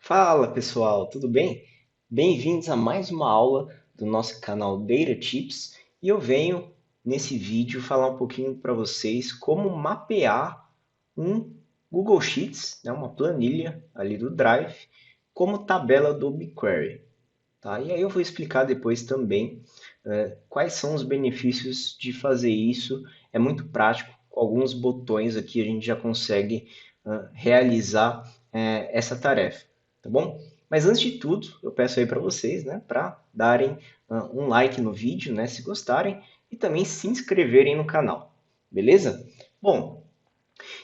Fala pessoal, tudo bem? Bem-vindos a mais uma aula do nosso canal Data Tips e eu venho nesse vídeo falar um pouquinho para vocês como mapear um Google Sheets, né, uma planilha ali do Drive, como tabela do BigQuery. Tá? E aí eu vou explicar depois também quais são os benefícios de fazer isso. É muito prático, com alguns botões aqui a gente já consegue realizar essa tarefa, tá bom? Mas antes de tudo, eu peço aí para vocês, né, para darem um like no vídeo, né, se gostarem, e também se inscreverem no canal, beleza? Bom,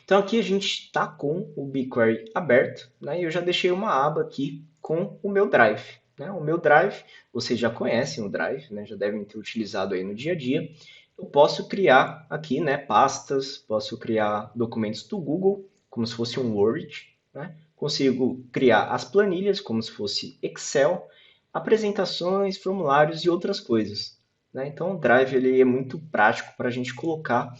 então aqui a gente está com o BigQuery aberto, né? E eu já deixei uma aba aqui com o meu Drive. Né? O meu Drive, vocês já conhecem o Drive, né? Já devem ter utilizado aí no dia a dia. Eu posso criar aqui, né, pastas, posso criar documentos do Google, como se fosse um Word, né? Consigo criar as planilhas, como se fosse Excel, apresentações, formulários e outras coisas. Né? Então o Drive ele é muito prático para a gente colocar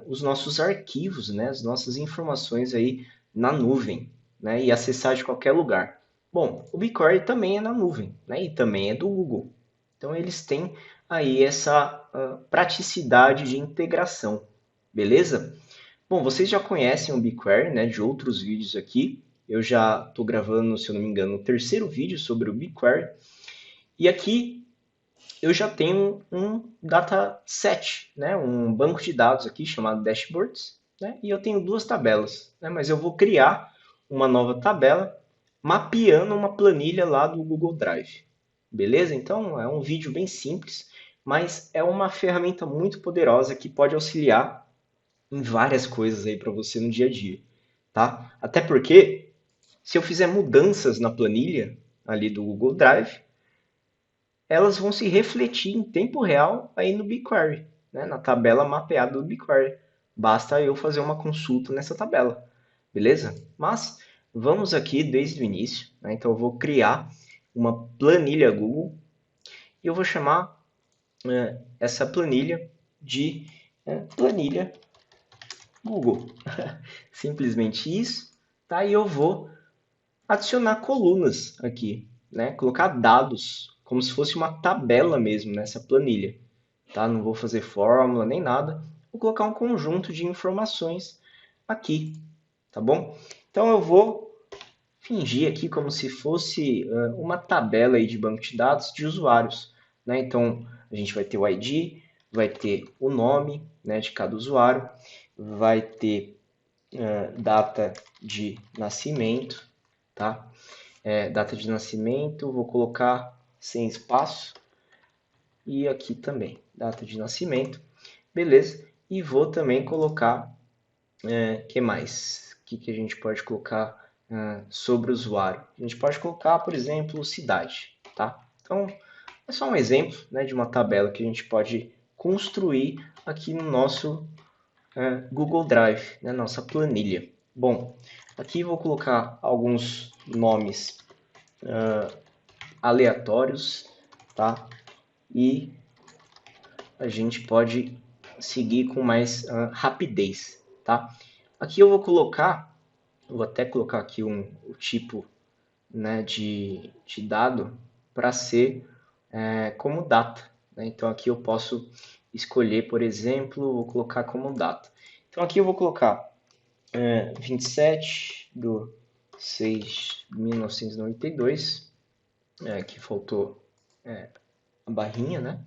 os nossos arquivos, né, as nossas informações aí na nuvem, né, e acessar de qualquer lugar. Bom, o BigQuery também é na nuvem, né, e também é do Google. Então eles têm aí essa praticidade de integração, beleza? Bom, vocês já conhecem o BigQuery, né, de outros vídeos aqui. Eu já estou gravando, se eu não me engano, o terceiro vídeo sobre o BigQuery. E aqui eu já tenho um dataset, né? Um banco de dados aqui chamado dashboards, né? E eu tenho duas tabelas, né? Mas eu vou criar uma nova tabela mapeando uma planilha lá do Google Drive. Beleza? Então é um vídeo bem simples, mas é uma ferramenta muito poderosa que pode auxiliar em várias coisas aí para você no dia a dia, tá? Até porque se eu fizer mudanças na planilha ali do Google Drive, elas vão se refletir em tempo real aí no BigQuery, né? Na tabela mapeada do BigQuery. Basta eu fazer uma consulta nessa tabela, beleza? Mas vamos aqui desde o início, né? Então eu vou criar uma planilha Google e eu vou chamar essa planilha de planilha Google. Simplesmente isso, tá? E eu vou adicionar colunas aqui, né? Colocar dados, como se fosse uma tabela mesmo nessa planilha, tá? Não vou fazer fórmula nem nada, vou colocar um conjunto de informações aqui, tá bom? Então eu vou fingir aqui como se fosse uma tabela aí de banco de dados de usuários, né? Então a gente vai ter o ID, vai ter o nome, né, de cada usuário, vai ter data de nascimento, tá? Data de nascimento, vou colocar sem espaço e aqui também, data de nascimento, beleza? E vou também colocar, que mais? O que a gente pode colocar sobre o usuário? A gente pode colocar, por exemplo, cidade, tá? Então, é só um exemplo, né, de uma tabela que a gente pode construir aqui no nosso Google Drive, né, nossa planilha. Bom, aqui vou colocar alguns nomes aleatórios, tá? E a gente pode seguir com mais rapidez, tá? Aqui eu vou colocar, vou até colocar aqui o tipo, né, de dado para ser como data, né? Então aqui eu posso escolher, por exemplo, vou colocar como data. Então aqui eu vou colocar 27 de 6 de 1992, que faltou a barrinha, né?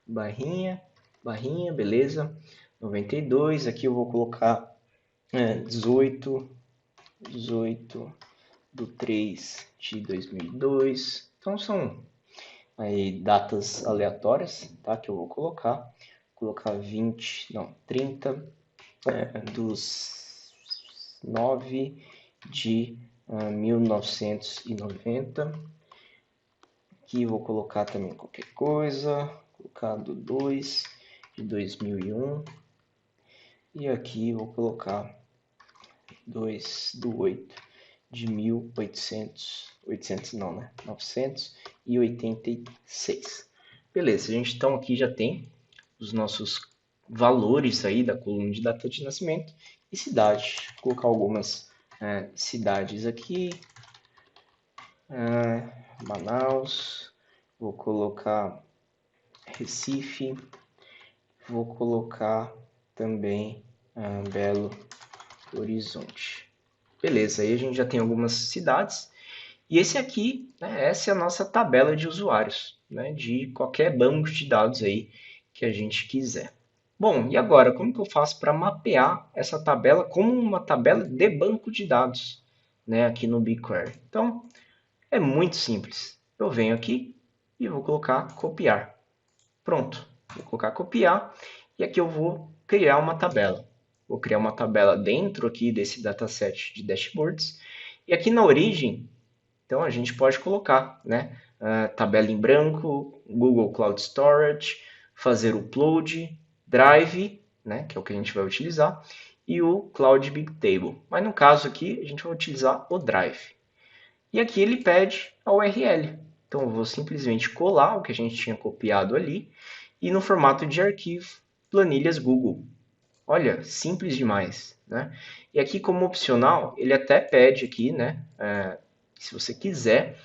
Barrinha, barrinha, beleza. 92, aqui eu vou colocar 18, 18 do 3 de 2002. Então são aí datas aleatórias, tá? Que eu vou colocar. Vou colocar 20, não, 30 dos 9 de 1990. Aqui vou colocar também qualquer coisa, vou colocar do 2 de 2001 e aqui vou colocar 2 do 8 de 1800, não, né? 986. Beleza, a gente então aqui já tem os nossos valores aí da coluna de data de nascimento e cidade. Vou colocar algumas cidades aqui, Manaus, vou colocar Recife, vou colocar também Belo Horizonte. Beleza, aí a gente já tem algumas cidades. E esse aqui, né, essa é a nossa tabela de usuários, né, de qualquer banco de dados aí que a gente quiser. Bom, e agora, como que eu faço para mapear essa tabela como uma tabela de banco de dados, né, aqui no BigQuery? Então, é muito simples. Eu venho aqui e vou colocar copiar. Pronto, vou colocar copiar e aqui eu vou criar uma tabela. Vou criar uma tabela dentro aqui desse dataset de dashboards. E aqui na origem, então a gente pode colocar, né, tabela em branco, Google Cloud Storage, fazer upload, Drive, né, que é o que a gente vai utilizar, e o Cloud Bigtable. Mas no caso aqui, a gente vai utilizar o Drive. E aqui ele pede a URL. Então eu vou simplesmente colar o que a gente tinha copiado ali e no formato de arquivo, planilhas Google. Olha, simples demais, né? E aqui como opcional, ele até pede aqui, né, se você quiser,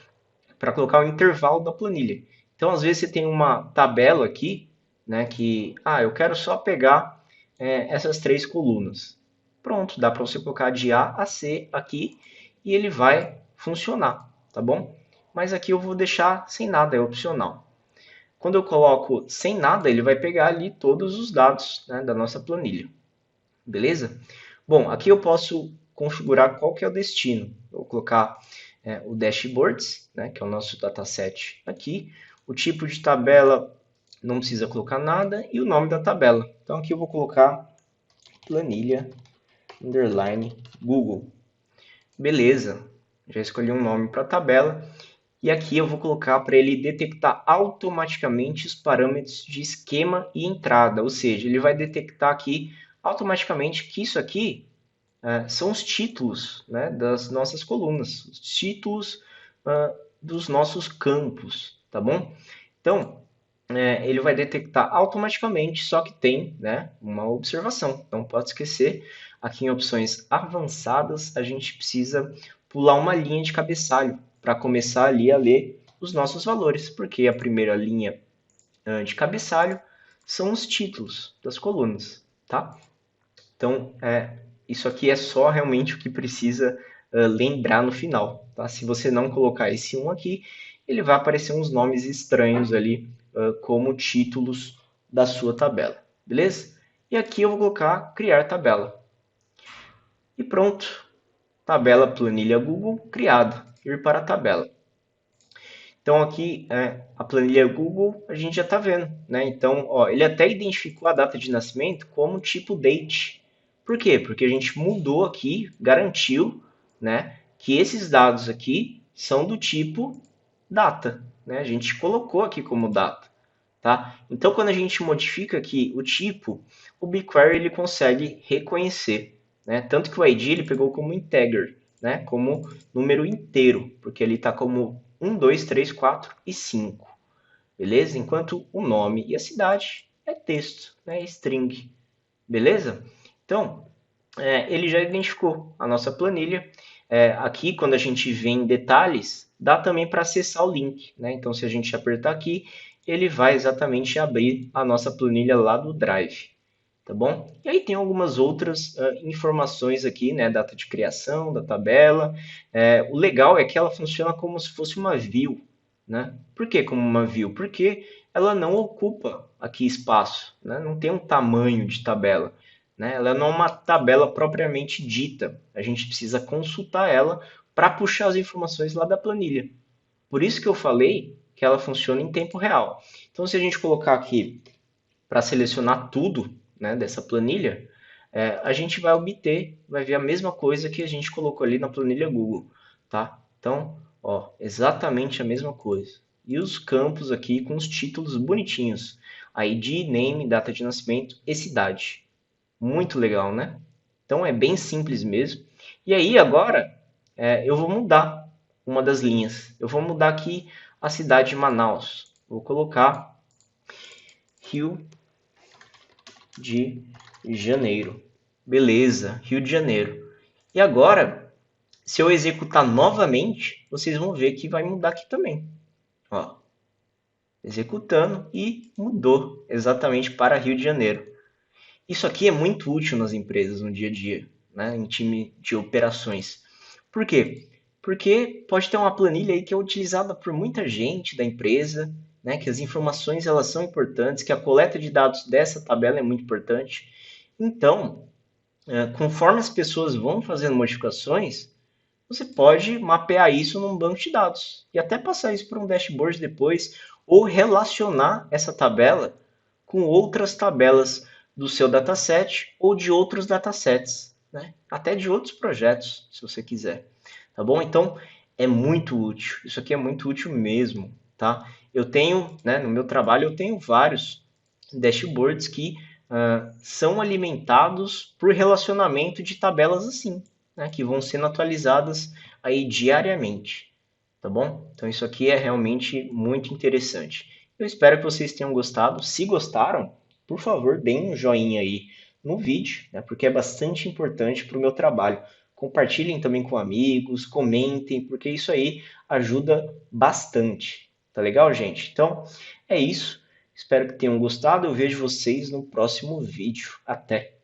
para colocar o intervalo da planilha. Então, às vezes você tem uma tabela aqui, né, que, eu quero só pegar essas três colunas. Pronto, dá para você colocar de A a C aqui e ele vai funcionar, tá bom? Mas aqui eu vou deixar sem nada, é opcional. Quando eu coloco sem nada, ele vai pegar ali todos os dados, né, da nossa planilha. Beleza? Bom, aqui eu posso configurar qual que é o destino. Eu vou colocar o dashboards, né, que é o nosso dataset aqui. O tipo de tabela não precisa colocar nada e o nome da tabela. Então aqui eu vou colocar planilha underline Google. Beleza, já escolhi um nome para a tabela. E aqui eu vou colocar para ele detectar automaticamente os parâmetros de esquema e entrada, ou seja, ele vai detectar aqui automaticamente que isso aqui são os títulos, né, das nossas colunas, os títulos dos nossos campos, tá bom? Então, ele vai detectar automaticamente, só que tem, né, uma observação, não pode esquecer, aqui em opções avançadas, a gente precisa pular uma linha de cabeçalho para começar ali a ler os nossos valores, porque a primeira linha de cabeçalho são os títulos das colunas, tá? Então, isso aqui é só realmente o que precisa lembrar no final. Tá? Se você não colocar esse 1 aqui, ele vai aparecer uns nomes estranhos ali, como títulos da sua tabela. Beleza? E aqui eu vou colocar criar tabela. E pronto. Tabela planilha Google criado. Ir para a tabela. Então aqui a planilha Google a gente já está vendo, né? Então ó, ele até identificou a data de nascimento como tipo date. Por quê? Porque a gente mudou aqui, garantiu, né, que esses dados aqui são do tipo data, né? A gente colocou aqui como data, tá? Então quando a gente modifica aqui o tipo, o BigQuery ele consegue reconhecer, né? Tanto que o ID ele pegou como integer, né? Como número inteiro, porque ele está como 1, 2, 3, 4 e 5. Beleza? Enquanto o nome e a cidade é texto, né? String. Beleza? Então, ele já identificou a nossa planilha. Aqui, quando a gente vê em detalhes, dá também para acessar o link. Né? Então, se a gente apertar aqui, ele vai exatamente abrir a nossa planilha lá do Drive. Tá bom? E aí tem algumas outras informações aqui, né? Data de criação da tabela. O legal é que ela funciona como se fosse uma view, né? Por que como uma view? Porque ela não ocupa aqui espaço, né? Não tem um tamanho de tabela, né? Ela não é uma tabela propriamente dita. A gente precisa consultar ela para puxar as informações lá da planilha. Por isso que eu falei que ela funciona em tempo real. Então, se a gente colocar aqui para selecionar tudo, né, dessa planilha, a gente vai obter, vai ver a mesma coisa que a gente colocou ali na planilha Google, tá? Então, ó, exatamente a mesma coisa. E os campos aqui com os títulos bonitinhos. ID, name, data de nascimento e cidade. Muito legal, né? Então é bem simples mesmo. E aí agora eu vou mudar uma das linhas. Eu vou mudar aqui a cidade de Manaus. Vou colocar Rio de Janeiro. Beleza, Rio de Janeiro. E agora Se eu executar novamente, vocês vão ver que vai mudar aqui também. Ó, executando e mudou exatamente para Rio de Janeiro. Isso aqui é muito útil nas empresas no dia a dia, né, em time de operações. Por quê? Porque pode ter uma planilha aí que é utilizada por muita gente da empresa, né, que as informações elas são importantes, que a coleta de dados dessa tabela é muito importante. Então, conforme as pessoas vão fazendo modificações, você pode mapear isso num banco de dados e até passar isso para um dashboard depois ou relacionar essa tabela com outras tabelas do seu dataset ou de outros datasets, né? Até de outros projetos, se você quiser. Tá bom? Então, é muito útil. Isso aqui é muito útil mesmo, tá? Eu tenho, né, no meu trabalho, eu tenho vários dashboards que são alimentados por relacionamento de tabelas assim, né, que vão sendo atualizadas aí diariamente, tá bom? Então isso aqui é realmente muito interessante. Eu espero que vocês tenham gostado. Se gostaram, por favor, deem um joinha aí no vídeo, né, porque é bastante importante para o meu trabalho. Compartilhem também com amigos, comentem, porque isso aí ajuda bastante. Tá legal, gente? Então, é isso. Espero que tenham gostado. Eu vejo vocês no próximo vídeo. Até!